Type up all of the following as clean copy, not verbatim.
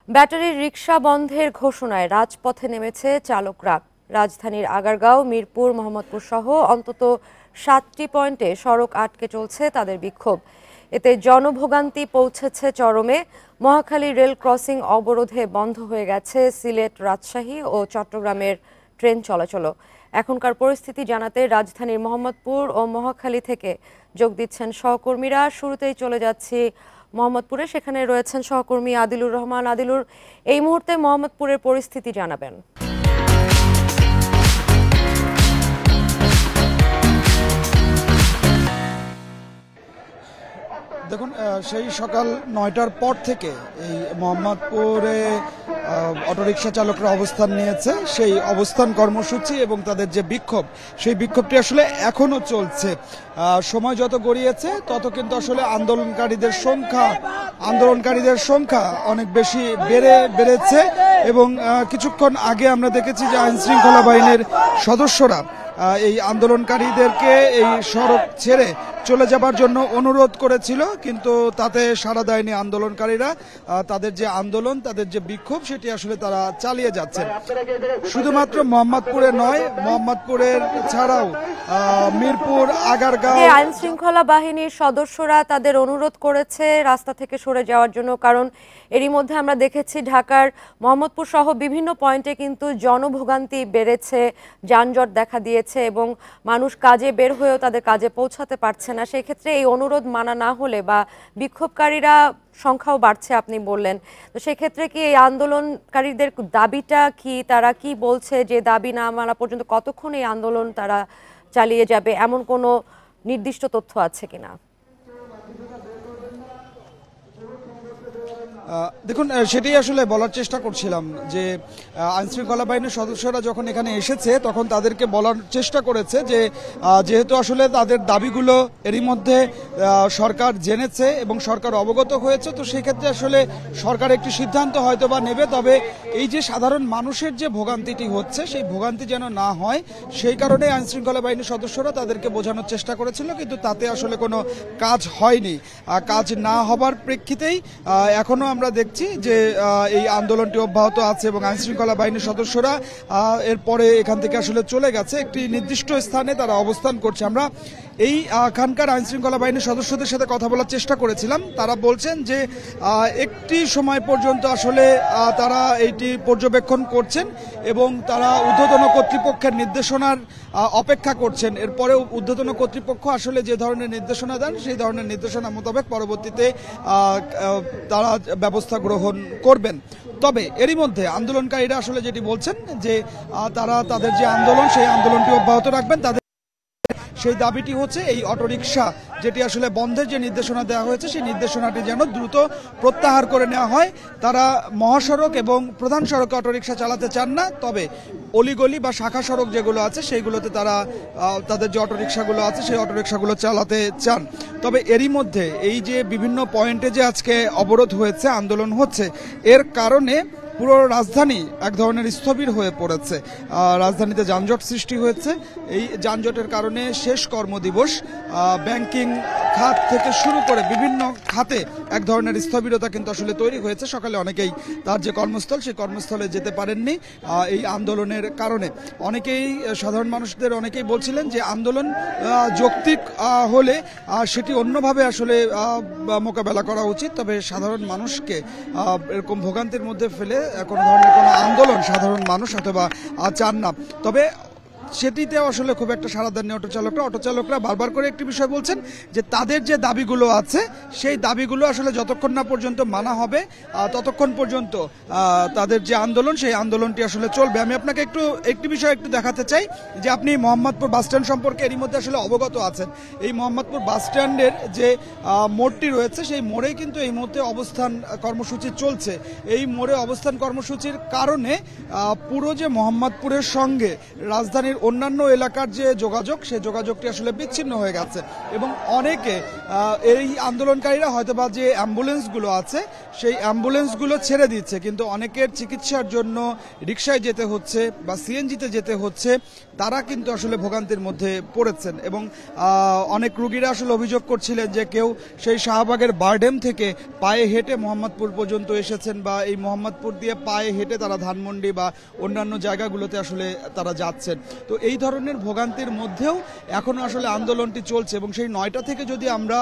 Battery rickshaw বন্ধের ঘোষণায় রাজপথে নেমেছে চালকরা। রাজধানীর আগারগাঁও, মিরপুর, মোহাম্মদপুর সহ অন্তত ৭টি পয়েন্টে সড়ক আটকে চলছে তাদের বিক্ষোভ। এতে জনভোগান্তি পৌঁছেছে চরমে। মহাখালী রেল ক্রসিং অবরোধে বন্ধ হয়ে গেছে সিলেট, রাজশাহী ও চট্টগ্রামের ট্রেন চলাচলও। এখনকার পরিস্থিতি জানাতে রাজধানীর মোহাম্মদপুর ও মহাখালী থেকে যোগ দিচ্ছেন সহকর্মীরা। শুরুতেই চলে যাচ্ছি মোহাম্মদপুরে, সেখানে রয়েছেন সহকর্মী আদিলুর রহমান। আদিলুর, এই মুহূর্তে মোহাম্মদপুরের পরিস্থিতি জানাবেন। দেখুন, সেই সকাল ৯টার পর থেকে এই মোহাম্মদপুরে অটোরিকশা চালকরা অবস্থান নিয়েছে। সেই অবস্থান কর্মসূচি এবং তাদের যে বিক্ষোভ, সেই বিক্ষোভটি আসলে এখনো চলছে। সময় যত গড়িয়েছে তত কিন্তু আসলে আন্দোলনকারীদের সংখ্যা অনেক বেশি বেড়েছে এবং কিছুক্ষণ আগে আমরা দেখেছি যে আইন শৃঙ্খলা বাহিনীর সদস্যরা এই আন্দোলনকারীদেরকে এই সড়ক ছেড়ে চলে যাবার জন্য অনুরোধ করেছিল, কিন্তু তাতে সাড়া দেয়নি আন্দোলনকারীরা। তাদের যে আন্দোলন, তাদের যে বিক্ষোভ, সেটি আসলে তারা চালিয়ে যাচ্ছেন। শুধুমাত্র মোহাম্মদপুরে নয়, মোহাম্মদপুরের ছাড়াও মিরপুর, আগারগাঁও আইন শৃঙ্খলা বাহিনীর সদস্যরা তাদের অনুরোধ করেছে রাস্তা থেকে সরে যাওয়ার জন্য, কারণ এরই মধ্যে আমরা দেখেছি ঢাকার মোহাম্মদপুর সহ বিভিন্ন পয়েন্টে কিন্তু জনভোগান্তি বেড়েছে, যানজট দেখা দিয়েছে এবং মানুষ কাজে বের হয়েও তাদের কাজে পৌঁছাতে পারছে না। সেই ক্ষেত্রে এই অনুরোধ মানা না হলে বা বিক্ষোভকারীরা সংখ্যাও বাড়ছে আপনি বললেন, তো সেক্ষেত্রে কি এই আন্দোলনকারীদের দাবিটা কি, তারা কি বলছে যে দাবি না মানা পর্যন্ত কতক্ষণ এই আন্দোলন তারা চালিয়ে যাবে, এমন কোনো নির্দিষ্ট তথ্য আছে কিনা? দেখুন, সেটাই আসলে বলার চেষ্টা করছিলাম যে আইনশৃঙ্খলা বাহিনীর সদস্যরা যখন এখানে এসেছে তখন তাদেরকে বলার চেষ্টা করেছে যে যেহেতু আসলে তাদের দাবিগুলো এরই মধ্যে সরকার জেনেছে এবং সরকার অবগত হয়েছে, তো সেক্ষেত্রে আসলে সরকার একটি সিদ্ধান্ত হয়তো বা নেবে। তবে এই যে সাধারণ মানুষের যে ভোগান্তিটি হচ্ছে, সেই ভোগান্তি যেন না হয়, সেই কারণে আইনশৃঙ্খলা বাহিনীর সদস্যরা তাদেরকে বোঝানোর চেষ্টা করেছিল, কিন্তু তাতে আসলে কোনো কাজ হয়নি। কাজ না হবার প্রেক্ষিতেই এখনো আমরা দেখছি যে এই আন্দোলনটি অব্যাহত আছে এবং আইনশৃঙ্খলা বাহিনীর সদস্যরা এরপরে এখান থেকে আসলে চলে গেছে, একটি নির্দিষ্ট স্থানে তারা অবস্থান করছে। আমরা এই খানকার আইনশৃঙ্খলা বাহিনীর সদস্যদের সাথে কথা বলার চেষ্টা করেছিলাম। তারা বলছেন যে একটি সময় পর্যন্ত আসলে তারা এইটি পর্যবেক্ষণ করছেন এবং তারা ঊর্ধ্বতন কর্তৃপক্ষের নির্দেশনার অপেক্ষা করছেন। এরপরে ঊর্ধ্বতন কর্তৃপক্ষ আসলে যে ধরনের নির্দেশনা দেন, সেই ধরনের নির্দেশনা মোতাবেক পরবর্তীতে তারা ব্যবস্থা গ্রহণ করবেন। তবে এরই মধ্যে আন্দোলনকারীরা আসলে যেটি বলছেন যে তারা তাদের যে আন্দোলন, সেই আন্দোলনটি অব্যাহত রাখবেন। তাদের সেই দাবিটি হচ্ছে এই অটোরিকশা যেটি আসলে বন্ধের যে নির্দেশনা দেওয়া হয়েছে, সেই নির্দেশনাটি যেন দ্রুত প্রত্যাহার করে নেওয়া হয়। তারা মহাসড়ক এবং প্রধান সড়কে অটোরিকশা চালাতে চান না, তবে অলিগলি বা শাখা সড়ক যেগুলো আছে সেইগুলোতে তারা তাদের যে অটোরিকশাগুলো আছে সেই অটোরিকশাগুলো চালাতে চান। তবে এরই মধ্যে এই যে বিভিন্ন পয়েন্টে যে আজকে অবরোধ হয়েছে, আন্দোলন হচ্ছে, এর কারণে পুরো রাজধানী এক ধরনের স্থবির হয়ে পড়েছে। রাজধানীতে যানজট সৃষ্টি হয়েছে। এই যানজটের কারণে শেষ কর্মদিবস ব্যাংকিং খাত থেকে শুরু করে বিভিন্ন খাতে এক ধরনের স্থবিরতা কিন্তু আসলে তৈরি হয়েছে। সকালে অনেকেই তার যে কর্মস্থল, সেই কর্মস্থলে যেতে পারেননি এই আন্দোলনের কারণে। অনেকেই, সাধারণ মানুষদের অনেকেই বলছিলেন যে আন্দোলন যৌক্তিক হলে সেটি অন্যভাবে আসলে মোকাবেলা করা উচিত, তবে সাধারণ মানুষকে এরকম ভোগান্তির মধ্যে ফেলে কোনো ধরনের কোনো আন্দোলন সাধারণ মানুষ অথবা চান না। তবে সেটিতে আসলে খুব একটা সাড়া দেননি অটোচালকরা বারবার করে একটি বিষয় বলছেন যে তাদের যে দাবিগুলো আছে, সেই দাবিগুলো আসলে যতক্ষণ না পর্যন্ত মানা হবে ততক্ষণ পর্যন্ত তাদের যে আন্দোলন, সেই আন্দোলনটি আসলে চলবে। আমি আপনাকে একটি বিষয় একটু দেখাতে চাই যে আপনি মোহাম্মদপুর বাসস্ট্যান্ড সম্পর্কে এরই মধ্যে আসলে অবগত আছেন। এই মোহাম্মদপুর বাসস্ট্যান্ডের যে মোড়টি রয়েছে, সেই মোড়েই কিন্তু এই মুহূর্তে অবস্থান কর্মসূচি চলছে। এই মোড়ে অবস্থান কর্মসূচির কারণে পুরো যে মোহাম্মদপুরের সঙ্গে রাজধানীর অন্যান্য এলাকার যে যোগাযোগ, সেই যোগাযোগটি আসলে বিচ্ছিন্ন হয়ে গেছে এবং অনেকে এই আন্দোলনকারীরা হয়তোবা যে অ্যাম্বুলেন্সগুলো আছে সেই অ্যাম্বুলেন্সগুলো ছেড়ে দিচ্ছে, কিন্তু অনেকের চিকিৎসার জন্য রিকশায় যেতে হচ্ছে বা সিএনজিতে যেতে হচ্ছে, তারা কিন্তু আসলে ভোগান্তির মধ্যে পড়েছেন। এবং অনেক রুগীরা আসলে অভিযোগ করছিলেন যে কেউ সেই শাহবাগের বারডেম থেকে পায়ে হেঁটে মোহাম্মদপুর পর্যন্ত এসেছেন, বা এই মোহাম্মদপুর দিয়ে পায়ে হেঁটে তারা ধানমন্ডি বা অন্যান্য জায়গাগুলোতে আসলে তারা যাচ্ছেন। তো এই ধরনের ভোগান্তির মধ্যেও এখনো আসলে আন্দোলনটি চলছে, এবং সেই 9টা থেকে যদি আমরা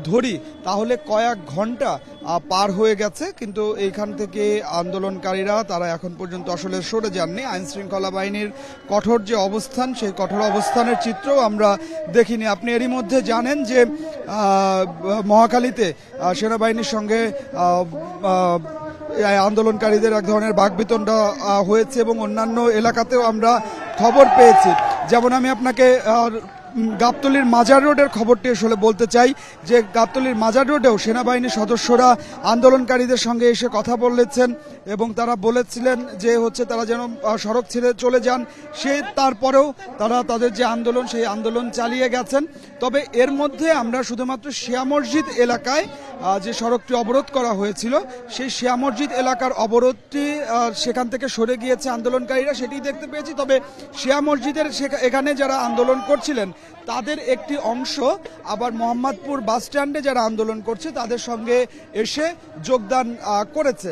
ধরি তাহলে কয়েক ঘন্টা পার হয়ে গেছে, কিন্তু এইখান থেকে আন্দোলনকারীরা তারা এখন পর্যন্ত আসলে সরে যাননি। আইন শৃঙ্খলা বাহিনীর কঠোর যে অবস্থান, সেই কঠোর অবস্থানের চিত্রও আমরা দেখিনি। আপনি এরই মধ্যে জানেন যে মহাখালীতে সেনাবাহিনীর সঙ্গে আন্দোলনকারীদের এক ধরনের বাকবিতণ্ডা হয়েছে, এবং অন্যান্য এলাকাতেও আমরা খবর পেয়েছি। যেমন আমি আপনাকে গাবতলীর মাজার রোডের খবরটি আসলে বলতে চাই যে গাবতলীর মাজার রোডেও সেনাবাহিনীর সদস্যরা আন্দোলনকারীদের সঙ্গে এসে কথা বলেছেন, এবং তারা বলেছিলেন যে তারা যেন সড়ক ছেড়ে চলে যান। তারপরেও তারা তাদের যে আন্দোলন, সেই আন্দোলন চালিয়ে গেছেন। তবে এর মধ্যে আমরা শুধুমাত্র শিয়া মসজিদ এলাকায় যে সড়কটি অবরোধ করা হয়েছিল, সেই শিয়া মসজিদ এলাকার অবরোধটি সেখান থেকে সরে গিয়েছে আন্দোলনকারীরা, সেটি দেখতে পেয়েছি। তবে শিয়া মসজিদের এখানে যারা আন্দোলন করছিলেন তাদের একটি অংশ আবার মোহাম্মদপুর বাস স্ট্যান্ডে যারা আন্দোলন করছে তাদের সঙ্গে এসে যোগদান করেছে।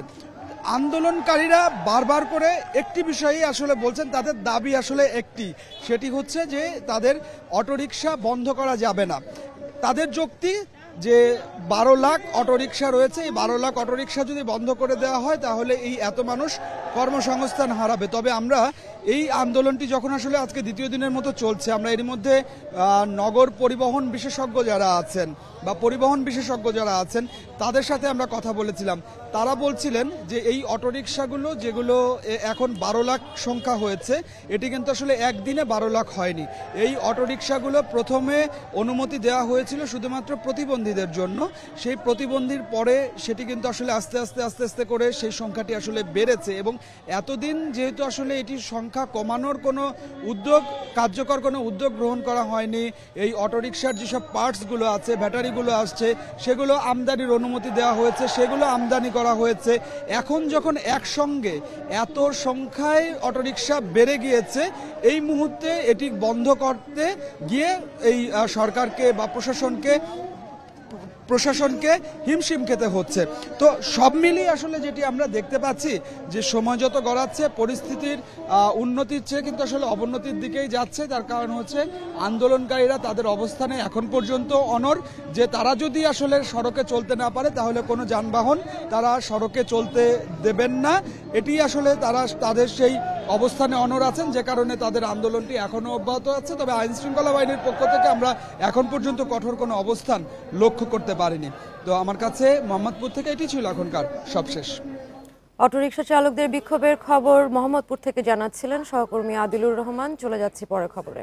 আন্দোলনকারীরা বারবার করে একটি বিষয়ই আসলে বলছেন, তাদের দাবি আসলে একটি, সেটি হচ্ছে যে তাদের অটোরিকশা বন্ধ করা যাবে না। তাদের যুক্তি যে 12 লাখ অটোরিকশা রয়েছে, এই 12 লাখ অটোরিকশা যদি বন্ধ করে দেওয়া হয় তাহলে এই এত মানুষ কর্মসংস্থান হারাবে। তবে আমরা এই আন্দোলনটি যখন আসলে আজকে দ্বিতীয় দিনের মতো চলছে, আমরা এর মধ্যে নগর পরিবহন বিশেষজ্ঞ যারা আছেন বা পরিবহন বিশেষজ্ঞ যারা আছেন তাদের সাথে আমরা কথা বলেছিলাম। তারা বলছিলেন যে এই অটোরিকশাগুলো যেগুলো এখন 12 লাখ সংখ্যা হয়েছে, এটি কিন্তু আসলে একদিনে 12 লাখ হয়নি। এই অটোরিকশাগুলো প্রথমে অনুমতি দেওয়া হয়েছিল শুধুমাত্র প্রতিবন্ধীদের জন্য, সেই প্রতিবন্ধীর পরে সেটি কিন্তু আসলে আস্তে আস্তে করে সেই সংখ্যাটি আসলে বেড়েছে। এবং এতদিন যেহেতু আসলে এটির সংখ্যা কমানোর কোনো কার্যকর কোনো উদ্যোগ গ্রহণ করা হয়নি, এই অটোরিকশার যেসব পার্টসগুলো আছে, ব্যাটারিগুলো আসছে, সেগুলো আমদানির অনুমতি দেওয়া হয়েছে, সেগুলো আমদানি করা হয়েছে। এখন যখন একসঙ্গে এত সংখ্যায় অটোরিকশা বেড়ে গিয়েছে, এই মুহূর্তে এটি বন্ধ করতে গিয়ে এই সরকারকে বা প্রশাসনকে হিমশিম খেতে হচ্ছে। তো সব মিলিয়ে আসলে যেটি আমরা দেখতে পাচ্ছি যে সময় যত গড়াচ্ছে পরিস্থিতির উন্নতির চেয়ে কিন্তু আসলে অবনতির দিকেই যাচ্ছে। তার কারণ হচ্ছে আন্দোলনকারীরা তাদের অবস্থানে এখন পর্যন্ত অনড়, যে তারা যদি আসলে সড়কে চলতে না পারে তাহলে কোনো যানবাহন তারা সড়কে চলতে দেবেন না। এটি আসলে তারা তাদের সেই অবস্থানে অনড় আছেন, যে কারণে তাদের আন্দোলনটি এখনো অব্যাহত আছে। তবে আইন শৃঙ্খলা বাহিনীর পক্ষ থেকে আমরা এখন পর্যন্ত কঠোর কোনো অবস্থান লক্ষ্য করতে পারিনি। তো আমার কাছে মোহাম্মদপুর থেকে এটি ছিল এখনকার সবশেষ। অটোরিকশা চালকদের বিক্ষোভের খবর মোহাম্মদপুর থেকে জানাচ্ছিলেন সহকর্মী আদিলুর রহমান। চলে যাচ্ছি পরের খবরে।